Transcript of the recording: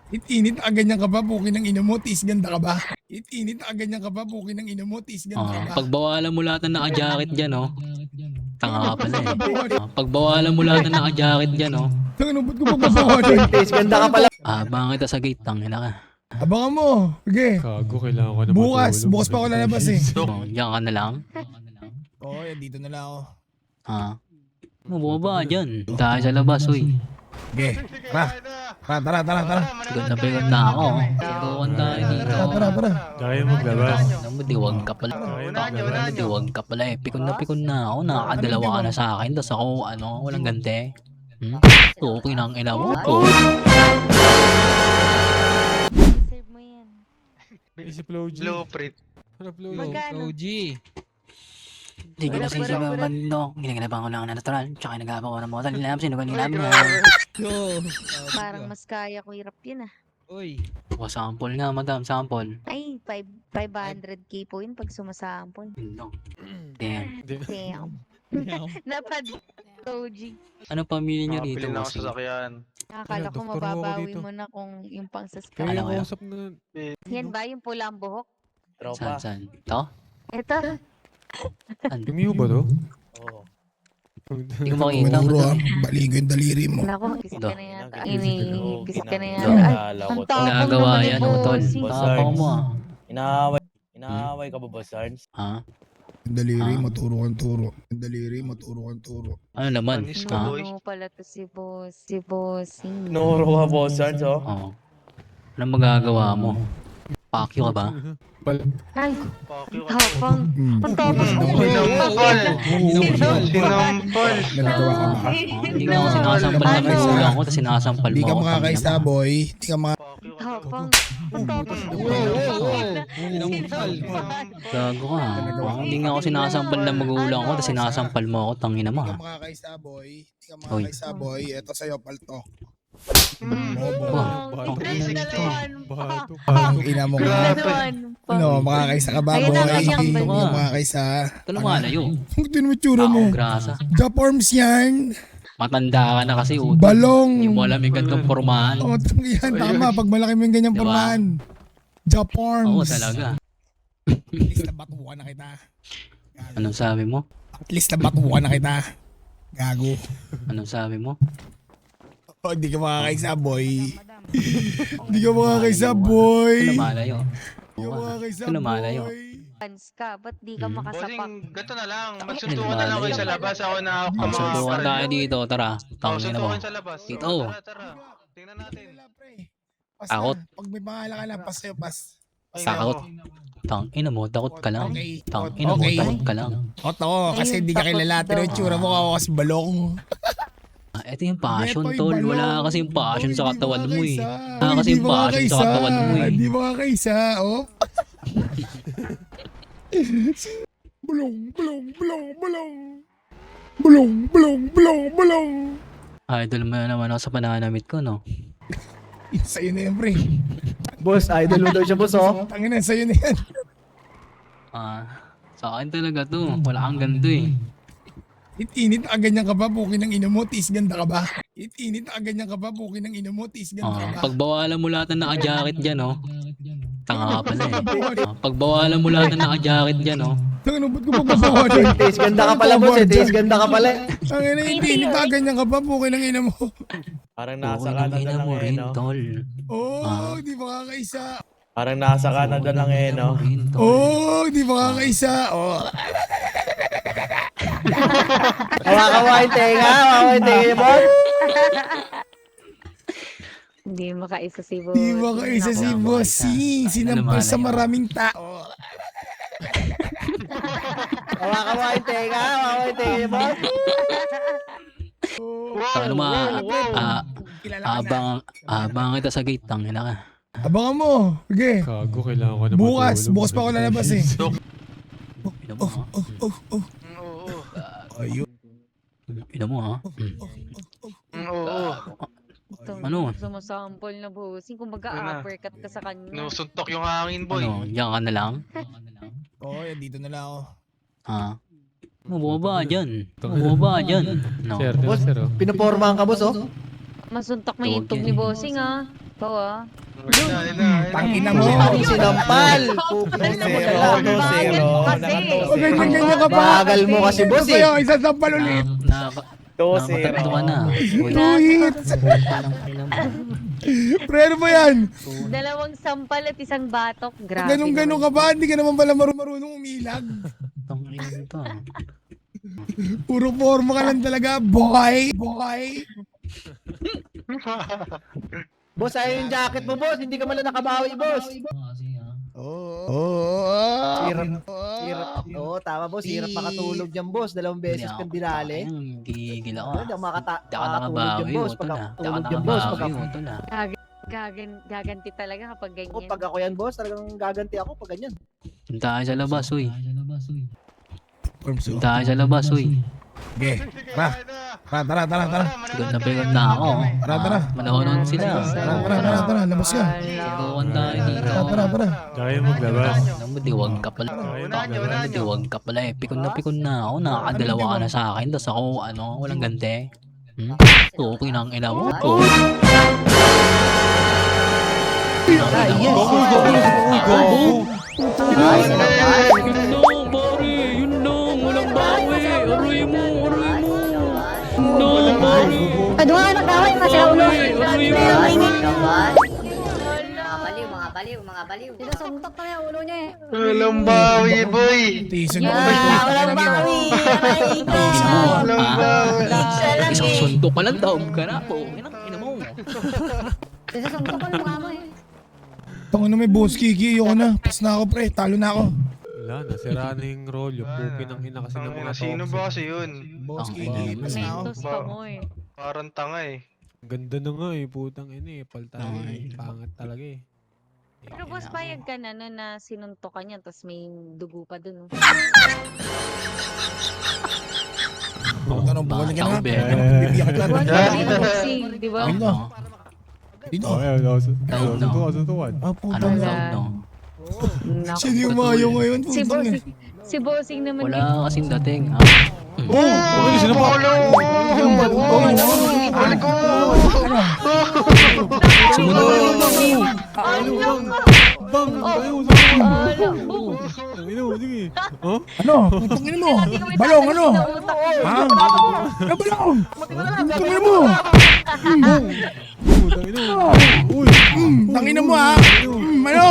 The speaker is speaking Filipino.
Init na ganyan ka ba? Pukin ng ino mo, tiis ganda ka ba? Init na ganyan ka ba? Pukin ng ino mo, tiis ganda ka ba? Pagbawalan mo lahat ng naka-jacket dyan, oh. Tanga ka pala eh. Pagbawalan mo lahat ng naka-jacket dyan, oh. Tangin, ba't ko pagbabawalan? Tiis, ganda ka pala. Abangan kita sa gate, tangina ka. Abangan mo. Sige. Gago, kailangan ko na Bukas pa ako lalabas eh. Diyan ka na lang. Oo, yan dito na lang ako. Bumaba dyan. Tayo sa labas, uy. Sige. Tara. Pagod na ako. Tutukan tayo dito. Tara. Kaya maglabas. Madiwag ka pala. Madiwag ka pala eh. Pikon na ako. Nakakadalawa ka na sa akin. Tapos ako, walang gante. Okay na ang ina mo. Serve mo yan. Si Flo G. Blueprint. Ano Flo G? Magkano? Sige na siya ba bando. Ginaganapan ko lang na natural. Tsaka nagagawa ko ng model. Nilam, sino kanina mo. Parang mas kaya ko hirap yun ah. Sample nga, madam. Sample. Ay, 500k po yun pag sumasample. Damn. Damn. Napad. OG. Ano pamilya niyo rito? Nakapili na ako sa sasakyan. Nakakala ko Doktor mo ako mababawi dito. mo na kung yung pang sa Kaya Ano sky. kaya? usap na. Yan ba yung pula ang buhok? Tropa. Saan? Ito? Ito. Tumiyo ba to? Oo. Hindi ko makikita. Manuro ah. Baligo yung daliri mo. Naku, kiss ka na yata. Oo, Kiss ka na yata. ginagawa Ay, ko ang to. tapang Nagawa naman ni yan, utol. Bossy. Tapang mo ah. Inaaway ka ba, Boss Sarns? Ha? Yung daliri, maturo kang turo. Yung daliri, maturo kang turo. Ano naman? Panis Ha? mo, boy. Ano pala to si Boss? Si Bossy. Noro ka, Boss Sarns, oh. Oo. Anong magagawa mo? Pakyo ka ba? Ay, Pakyo ka. tapang. Ang tapang mo. Sinampal. Nalagawa ka ba? Hindi nga ako sinasampal na Ano? magulang ko, tapos sinasampal Hindi mo ka ako. makakaisa, boy. Hindi ka maka... Pakyo ka. Tapang. Ang tapang mo. Gago ka. Hindi nga ako sinasampal na magulang ko, tapos sinasampal mo ako, tangina mo Hindi ha. ka makakaisa, boy. Hindi ka makakaisa, boy. Ito sa'yo, palto. Bato. Ang ina mo nga. Ano, makakaisa ka ba, Ayun boy? na, ganyan, Hindi boy. ka makakaisa. Ito lumalayo. Ang din mo tsura Ako, mo. grasa. Jump arms yan. Matanda ka na kasi, utol. Balong. Hindi mo alam yung gantong pormahan. Oo, yan. Tama. Pag malaki mo yung ganyang Diba? pormahan. Jump arms. Oo, talaga. At least nabatukan na kita. Anong sabi mo? At least nabatukan na kita. Gago. Anong sabi mo? Oh, hindi ka makakaisa, boy. Hindi ka makakaisa, boy. Ito lumalayo. Hindi ka makakaisa, Ito lumalayo. boy. Fans ka, ba't di ka makasapak? Bossing, ganito na lang. Magsuntukan na lang kayo sa labas. Ako na ako Ang suntukan tayo dito, tara. Tangina mo. Suntukan sa labas. Dito. Tara. Tingnan natin. Pas Takot. na. Pag may pangalan ka na, pas sa'yo, pas. Ay, Takot. nako. Tangina mo, takot ka lang. Okay. Tangina mo, Okay. takot ka lang. Takot ako kasi Ayun, hindi ka takot kilala. daw. Pero yung tsura mo ako kasi balong. Ito yung passion, Ito yung tol. balong. Wala kasi yung passion sa Hindi katawan mo eh. makakaisa. Wala kasi Hindi yung passion sa makakaisa. katawan mo eh. Hindi makakaisa, oh. Bulong. Idol mo na naman ako sa pananamit ko, no? Sa'yo na yan, pre. Boss, idol mo daw siya, boss, oh. Tangin na, sa'yo na yan. Sa akin talaga to. Wala kang ganito eh. Init na ganyan ka ba? Pukin ng ino mo, tiis ganda ka ba? Init na ganyan ka ba? Pukin ng ino mo, tiis ganda ka ba? Pagbawalan mo lahat ng naka-jacket dyan, oh. Tanga ka pala eh. Pagbawalan mo lahat ng naka-jacket dyan, oh. Tangin, ba't ko pagbabawalan? Tiis, ganda ka pala, boss, eh. Tiis, ganda ka pala. Tangin na, init na ganyan ka ba? Pukin ng ino mo. Parang nasa Okay, Canada ina lang mo eh, rin, no? tol. Di makakaisa. Parang nasa Canada lang eh, no? Di makakaisa. Hawakan mo yung tenga, boss. Hindi makaisa si Boss. Di makakaisa si Naku, Bossing. Sinampal sa Lumalayo. maraming tao. Hawakan mo yung tenga, boss. Ano Kilala ka na. abang kita sa gate, tangina ka. Abangan mo. Sige. Gago, kailangan ko na Bukas pa ako lalabas eh. Ina mo ha? Oo. Ayun. Ina mo ha? Oo. Ano? Sumasample na bossing. Kung Ano? mag-uppercut ka sa kanya. Nusuntok yung hangin, boy. Ano? Diyan ka na lang? Oo, yan dito na lang ako. Bumaba dyan. Bumaba dyan. No. Sir, Boss, sir, oh. pinapormahan ka, boss, oh. Masuntok mo Huwag yung tug yan ni eh. bossing ah. Ikaw ah. Tangina mo. Sinampal. Bagal mo kasi. Ganyan ka ba? Bagal mo kasi, boss, Gusto eh. ko isa sampal ulit. Nakatatlo ka na. Uy, 2 hits. parang ina mo. Pre, ano ba yan? 2 sampal at 1 batok. Grabe Ganun-ganun ka ba? Hindi ka naman pala marunong umilag. Tang ina to. Puro forma ka lang talaga, boy. Boy. Boss, ayun yung jacket mo, boss. Hindi ka man lang nakabawi, boss. Kasi Hirap. Oo, tama, boss. Hirap makatulog dyan, boss. 2 beses kang dinali. Gigil ako. Hindi ako makatulog Di ako nakabawi, dyan, boss. utol Pag na. ako Di ako tulog dyan, boss. Pag nakabawi, ako, utol na. Gaganti talaga kapag ako, ganyan. pag ako yan, boss, talagang gaganti ako pag ganyan. Punta tayo sa labas, uy. Firms, Punta tayo sa labas, uy. Okay. Tara. Pagod na ako. Tara. Manonood sila. Tara. Labas ka. Sigawan tayo dito. Tara. Kaya maglabas. Alam mo, diwag ka pala. Diwag ka pala eh. Pikon na ako. Nakakadalawa ka na sa akin. Tapos ako, walang gante. Tukoy ng ina mo. Yun lang, walang bawi. Aray mo. No, pare. Ano nga nagkaway pa sa ulo? Aray mo. Mga baliw. Sinusuntok na yung ulo niya eh. Walang bawi, boy. Tiisan mo. Walang bawi. Walang bawi. Isang suntok ka lang daw. Ka na po. Ina mo. Sinusuntok ko ng mukha mo eh. Tangina may boss Kiki. Ayoko na. Pas na ako pre. Talo na ako. Wala, nasira na yung role. Yung pukin ng ina kasi ng mga Sino toxic. ba kasi yun? Boss Ang Kiki. Pas na ako. Mentos ka mo eh. Parang tanga eh. Ganda na nga eh, putang ina eh. Palta eh. Pangat talaga eh. Pero boss, payag ka na na sinuntok ka niya tapos may dugo pa dun. Oh. Tanong buwan ka na. Tawbe. Bibiyak ka Buwan na. ka rin boxing, di ba? Dito. Dito. Oh, ayun. Suntukan. Ah, puta Anong na. tawag no? Naku. Sino yung mayo ngayon? Si Putang bossing. ina. Si bossing naman. Wala kasing dating. Sino ba? Balik ko! Bang! Tayo! Ang ina mo, sige. Oh? Ano? Putang ina mo. Balong ano? Ha? Ano balong? Putang ina mo. Putang ina mo. Uy! Tangina mo ha. Ano?